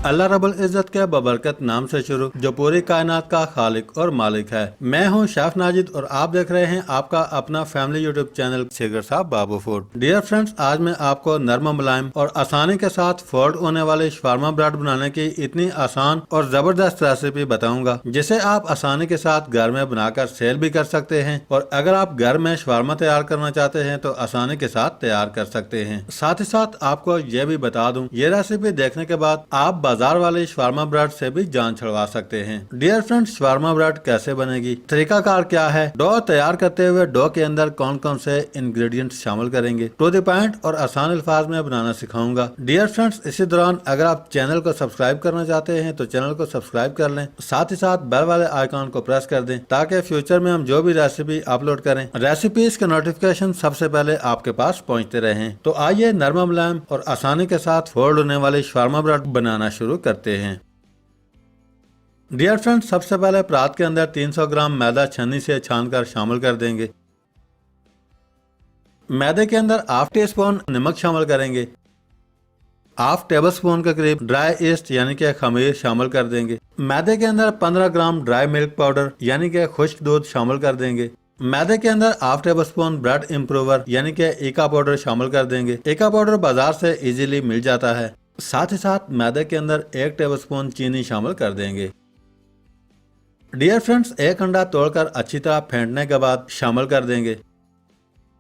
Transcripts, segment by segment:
अल्लाह रब्बुल इज़्ज़त के बबरकत नाम से शुरू जो पूरी कायनात का खालिक और मालिक है। मैं हूं शेफ नाजिद और आप देख रहे हैं आपका अपना फैमिली यूट्यूब चैनल शेखर साहब बाबू फूड। डियर फ्रेंड्स, आज मैं आपको नरम मुलायम और आसानी के साथ फोल्ड होने वाले शवारमा ब्रेड बनाने की इतनी आसान और जबरदस्त रेसिपी बताऊंगा जिसे आप आसानी के साथ घर में बनाकर सेल भी कर सकते हैं, और अगर आप घर में शवारमा तैयार करना चाहते हैं तो आसानी के साथ तैयार कर सकते हैं। साथ ही साथ आपको ये भी बता दूं, ये रेसिपी देखने के बाद आप बाजार वाले शवारमा ब्रेड से भी जान छुड़वा सकते हैं। डियर फ्रेंड्स, शवारमा ब्रेड कैसे बनेगी, तरीकाकार क्या है, डो तैयार करते हुए डो के अंदर कौन कौन से इंग्रेडिएंट्स शामिल करेंगे, टू द पॉइंट और आसान अल्फाज में बनाना सिखाऊंगा। डियर फ्रेंड्स, इसी दौरान अगर आप चैनल को सब्सक्राइब करना चाहते हैं तो चैनल को सब्सक्राइब कर लें, साथ ही साथ बेल वाले आइकॉन को प्रेस कर दें ताकि फ्यूचर में हम जो भी रेसिपी अपलोड करें, रेसिपीज के नोटिफिकेशन सबसे पहले आपके पास पहुंचते रहें। तो आइए नरम मुलायम और आसानी के साथ फोल्ड होने वाले शवारमा ब्रेड बनाना शुरू करते हैं। डियर फ्रेंड्स, सबसे पहले परात के अंदर 300 ग्राम मैदा छन्नी से छानकर शामिल कर देंगे। मैदे के अंदर हाफ टी स्पून नमक शामिल करेंगे। हाफ टेबल स्पून के करीब ड्राई ईस्ट यानी कि खमीर शामिल कर देंगे। मैदे के अंदर 15 ग्राम ड्राई मिल्क पाउडर यानी कि खुश्क दूध शामिल कर देंगे। मैदे के अंदर half table spoon bread improver यानी कि एका पाउडर शामिल कर देंगे। एका पाउडर बाजार से इजीली मिल जाता है। साथ ही साथ मैदे के अंदर 1 टेबलस्पून चीनी शामिल कर देंगे। डियर फ्रेंड्स, एक अंडा तोड़कर अच्छी तरह फेंटने के बाद शामिल कर देंगे।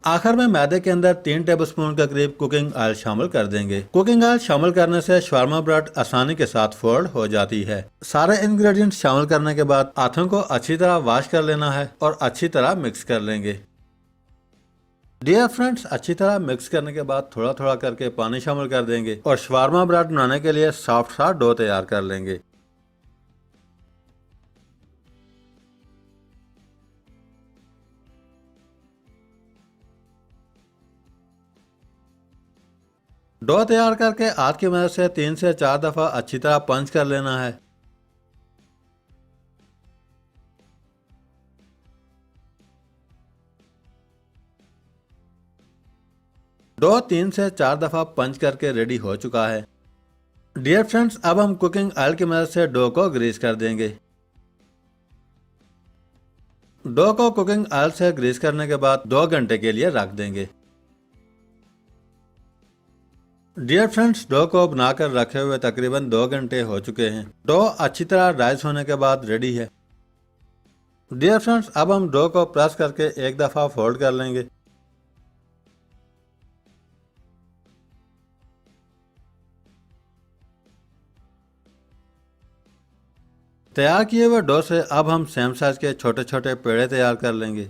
आखिर में मैदे के अंदर 3 टेबलस्पून के करीब कुकिंग ऑयल शामिल कर देंगे। कुकिंग ऑयल शामिल करने से शवारमा ब्रेड आसानी के साथ फोल्ड हो जाती है। सारे इंग्रेडिएंट्स शामिल करने के बाद हाथों को अच्छी तरह वॉश कर लेना है और अच्छी तरह मिक्स कर लेंगे। डियर फ्रेंड्स, अच्छी तरह मिक्स करने के बाद थोड़ा थोड़ा करके पानी शामिल कर देंगे और शवारमा ब्रेड बनाने के लिए सॉफ्ट सा डो तैयार कर लेंगे। डो तैयार करके हाथ की मदद से 3 से 4 दफा अच्छी तरह पंच कर लेना है। डो 3 से 4 दफा पंच करके रेडी हो चुका है। डियर फ्रेंड्स, अब हम कुकिंग ऑयल की मदद से डो को ग्रीस कर देंगे। डो को कुकिंग ऑयल से ग्रीस करने के बाद 2 घंटे के लिए रख देंगे। डियर फ्रेंड्स, डो को बनाकर रखे हुए तकरीबन 2 घंटे हो चुके हैं। डो अच्छी तरह राइस होने के बाद रेडी है। डियर फ्रेंड्स, अब हम डो को प्रेस करके एक दफा फोल्ड कर लेंगे। तैयार किए हुए डो से अब हम सेम साइज के छोटे छोटे पेड़े तैयार कर लेंगे।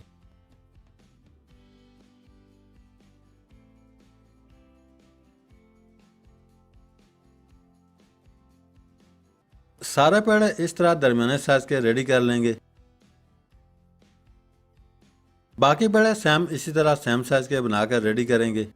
सारे पेड़े इस तरह दरमियाने साइज के रेडी कर लेंगे। बाकी पेड़े सेम इसी तरह सेम साइज के बनाकर रेडी करेंगे।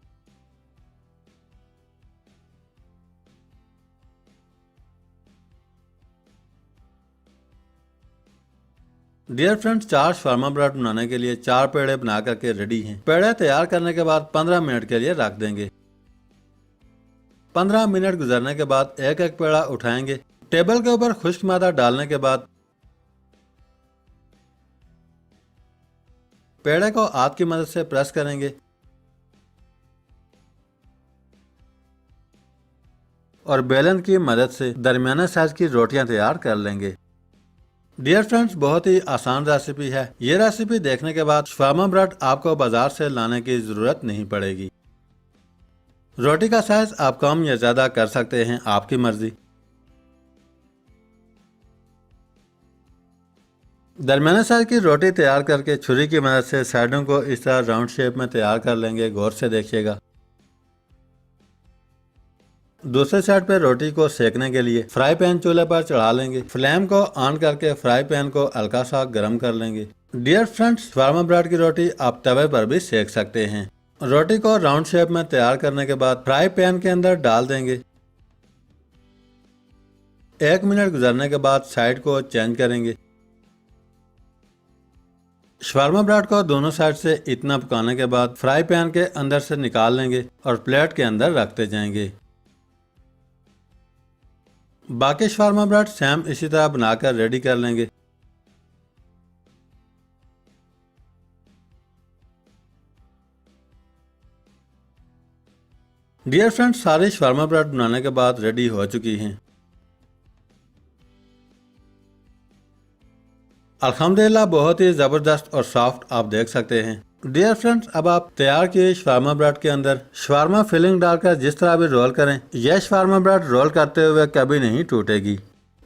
डियर फ्रेंड्स, 4 शवारमा ब्रेड बनाने के लिए 4 पेड़े बना करके रेडी हैं। पेड़े तैयार करने के बाद 15 मिनट के लिए रख देंगे। 15 मिनट गुजरने के बाद एक एक पेड़ा उठाएंगे। टेबल के ऊपर खुश्क मैदा डालने के बाद पेड़े को हाथ की मदद से प्रेस करेंगे और बेलन की मदद से दरमियाने साइज की रोटियां तैयार कर लेंगे। डियर फ्रेंड्स, बहुत ही आसान रेसिपी है। ये रेसिपी देखने के बाद शवारमा ब्रेड आपको बाजार से लाने की जरूरत नहीं पड़ेगी। रोटी का साइज आप कम या ज्यादा कर सकते हैं, आपकी मर्जी। दरमियाने साइज की रोटी तैयार करके छुरी की मदद से साइडों को इस तरह राउंड शेप में तैयार कर लेंगे। गौर से देखिएगा। दूसरे साइड पे रोटी को सेकने के लिए फ्राई पैन चूल्हे पर चढ़ा लेंगे। फ्लेम को ऑन करके फ्राई पैन को हल्का सा गर्म कर लेंगे। डियर फ्रेंड्स, शवारमा ब्रेड की रोटी आप तवे पर भी सेक सकते हैं। रोटी को राउंड शेप में तैयार करने के बाद फ्राई पैन के अंदर डाल देंगे। 1 मिनट गुजरने के बाद साइड को चेंज करेंगे। शवारमा ब्रेड को दोनों साइड से इतना पकाने के बाद फ्राई पैन के अंदर से निकाल लेंगे और प्लेट के अंदर रखते जाएंगे। बाकी शवारमा ब्रेड सेम इसी तरह बनाकर रेडी कर लेंगे। डियर फ्रेंड्स, सारे शवारमा ब्रेड बनाने के बाद रेडी हो चुकी हैं। अल्हम्दुलिल्लाह बहुत ही ज़बरदस्त और सॉफ्ट आप देख सकते हैं। डियर फ्रेंड्स, अब आप तैयार किए शवारमा ब्रेड के अंदर शवारमा फिलिंग डालकर जिस तरह भी रोल करें, यह शवारमा ब्रेड रोल करते हुए कभी नहीं टूटेगी।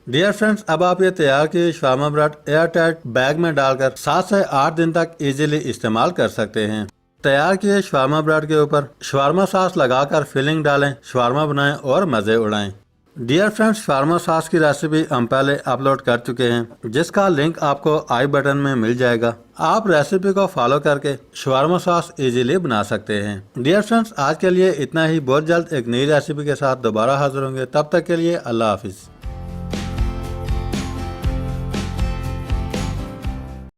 डियर फ्रेंड्स, अब आप ये तैयार किए shawarma bread air tight bag में डालकर 7 से 8 दिन तक इजीली इस्तेमाल कर सकते हैं। तैयार किए शवारमा ब्रेड के ऊपर शवारमा सॉस लगाकर फिलिंग डालें, शवारमा बनाएं और मज़े उड़ाएं। डियर फ्रेंड्स, शवारमा सॉस की रेसिपी हम पहले अपलोड कर चुके हैं, जिसका लिंक आपको आई बटन में मिल जाएगा। आप रेसिपी को फॉलो करके शवारमा सॉस इजीली बना सकते हैं। डियर फ्रेंड्स, आज के लिए इतना ही। बहुत जल्द एक नई रेसिपी के साथ दोबारा हाजिर होंगे। तब तक के लिए अल्लाह हाफिज।